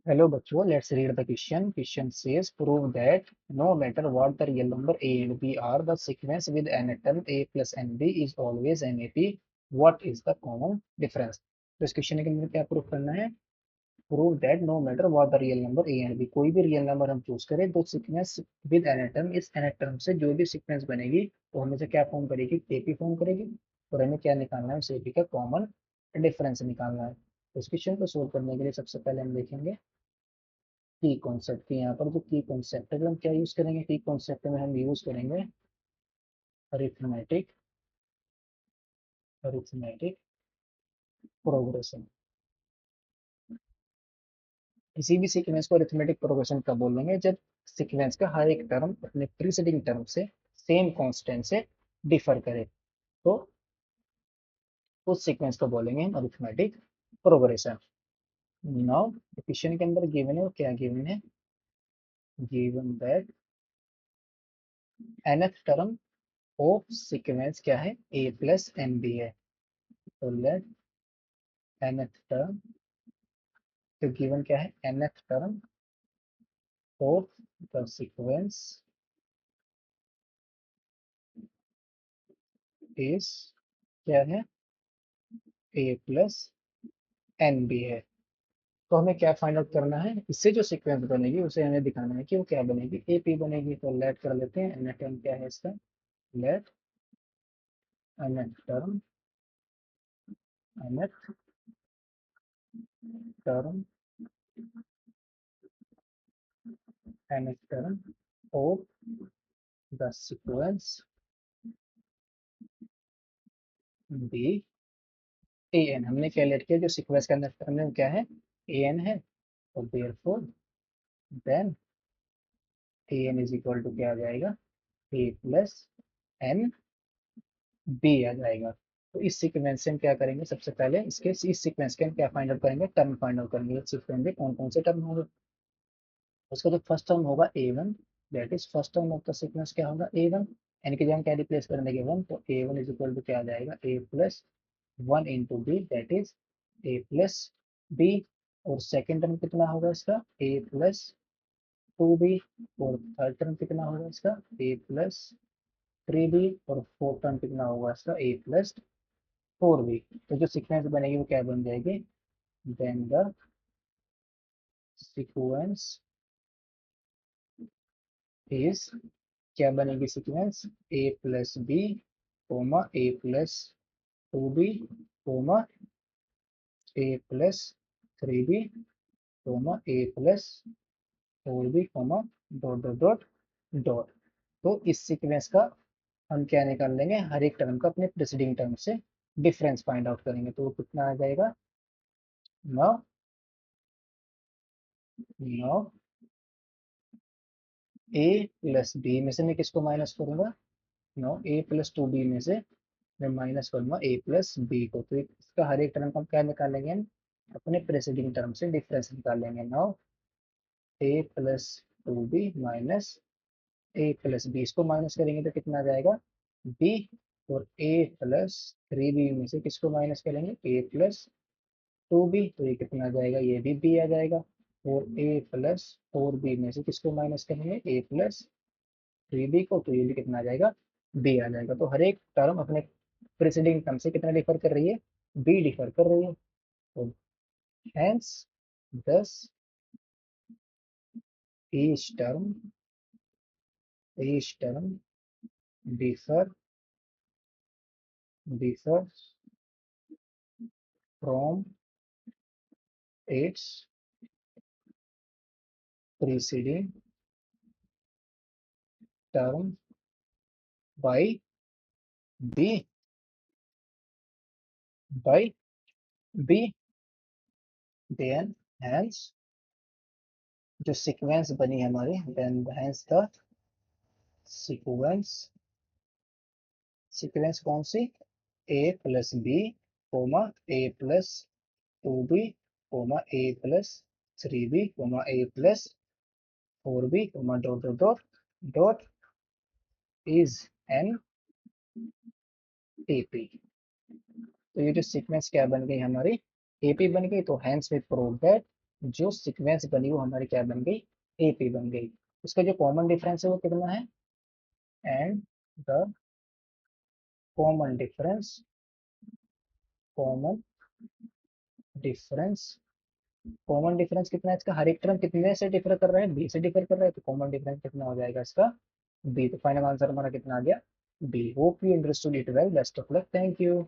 Hello बच्चों, let's read the question. Question says prove that no matter what the real number a and b are, the sequence with n term a plus nb is always nap. What is the common difference? तो इस question के अंदर क्या prove करना है? Prove that no matter what the real number a and b, कोई भी real number हम चूज करें तो सीक्वेंस विद एन टर्म, इस एन टर्म से जो भी सीक्वेंस बनेगी वो हमें क्या फॉर्म करेगी? एपी फॉर्म करेगी। और हमें क्या निकालना है? उस एपी का कॉमन डिफरेंस निकालना है। तो इस क्वेश्चन को सोल्व करने के लिए सबसे पहले हम देखेंगे की कॉन्सेप्ट की। यहाँ पर जो की कॉन्सेप्ट है, हम क्या यूज करेंगे? की कॉन्सेप्ट में हम यूज करेंगे अरिथमेटिक अरिथमेटिक प्रोग्रेशन। किसी भी सीक्वेंस को अरिथमेटिक प्रोग्रेशन कब बोलेंगे? जब सीक्वेंस का हर एक टर्म अपने प्रीसीडिंग टर्म से सेम कांस्टेंट से डिफर करे, तो उस सीक्वेंस को बोलेंगे हम अरिथमेटिक प्रोग्रेशन। नाउ क्वेश्चन के अंदर गिवन है, वो क्या गिवन है? Given that nth term of sequence क्या है? a प्लस एन बी है। तो लेट nth टर्म, तो गिवन क्या है? nth term of the sequence is क्या है? a प्लस एन बी है। तो हमें क्या फाइंड आउट करना है? इससे जो सीक्वेंस बनेगी उसे हमें दिखाना है कि वो क्या बनेगी? ए पी बनेगी। तो लेट कर लेते हैं, nth टर्म क्या है इसका? Let nth term nth term nth term of the sequence be a n. हमने क्या लेट किया? जो सीक्वेंस का nth टर्म है वो क्या है? ए एन है। तो therefore then a n is equal to क्या आ जाएगा? ए प्लस एन बी आ जाएगा। तो इस सीक्वेंस से हम क्या करेंगे? सबसे पहले इस सीक्वेंस के हम क्या फाइंड आउट करेंगे? टर्म फाइंड आउट करेंगे। इस सीक्वेंस में कौन कौन से टर्म होंगे? उसका जो फर्स्ट टर्म होगा a one, that is first term of the sequence क्या होगा? A one. एन की जगह क्या रिप्लेस कर देंगे? वन। तो a one is equal to क्या आ जाएगा? A plus one into b, that is a plus b. और सेकेंड टर्म कितना होगा इसका? A plus two b. और थर्ड टर्म कितना होगा इसका? A plus three b. और फोर्थ टर्म कितना होगा इसका? A plus four b. तो जो सीक्वेंस बनेगी वो क्या बन जाएगी? देन द सीक्वेंस इज, क्या बनेगी sequence? A plus b comma a plus two b comma a plus three b comma a plus four b comma dot dot dot dot. तो इस सीक्वेंस का हम क्या निकाल लेंगे? हर एक टर्म का अपने प्रीसीडिंग टर्म से डिफरेंस फाइंड आउट करेंगे। तो वो कितना आ जाएगा? नौ नौ ए प्लस बी में से मैं किसको माइनस करूंगा? नौ ए प्लस टू बी में से मैं माइनस करूंगा ए प्लस बी को। तो इसका हर एक टर्म का हम क्या निकालेंगे? हम अपने प्रेसिडिंग टर्म से डिफरेंस निकालेंगे। नाउ ए प्लस टू बी माइनस ए प्लस बी, इसको माइनस करेंगे तो कितना आ जाएगा? बी। और ए प्लस थ्री बी में से किसको माइनस करेंगे? ए प्लस टू बी। तो ये कितना आ जाएगा? ये भी बी आ जाएगा। और ए प्लस फोर बी में से किसको माइनस करेंगे? ए प्लस थ्री बी को। तो ये भी कितना आ जाएगा? बी आ जाएगा। तो हर एक टर्म अपने प्रेसिडिंग टर्म से कितना डिफर कर रही है? बी डिफर कर रही है। तो hence thus each term differ differs from its preceding term by b by b। then hence जो सीक्वेंस बनी है हमारी, then hence the sequence sequence कौन सी? a plus b comma a plus two b comma a plus three b comma a plus four b comma dot dot dot dot is an AP. तो ये जो sequence क्या बन गई हमारी? AP बन गई। तो हैंस वी प्रूव दैट जो सीक्वेंस बनी वो हमारी क्या बन गई, ए पी बन गई। इसका जो कॉमन डिफरेंस है वो कितना है, and the common difference, common difference, common difference कितना है इसका, हर एक टर्म कितने से डिफर कर रहा है, बी से डिफर कर रहा है, तो कॉमन डिफरेंस कितना हो जाएगा इसका, बी। तो फाइनल आंसर हमारा कितना आ गया, b. Hope you understood it well, best of luck, thank you.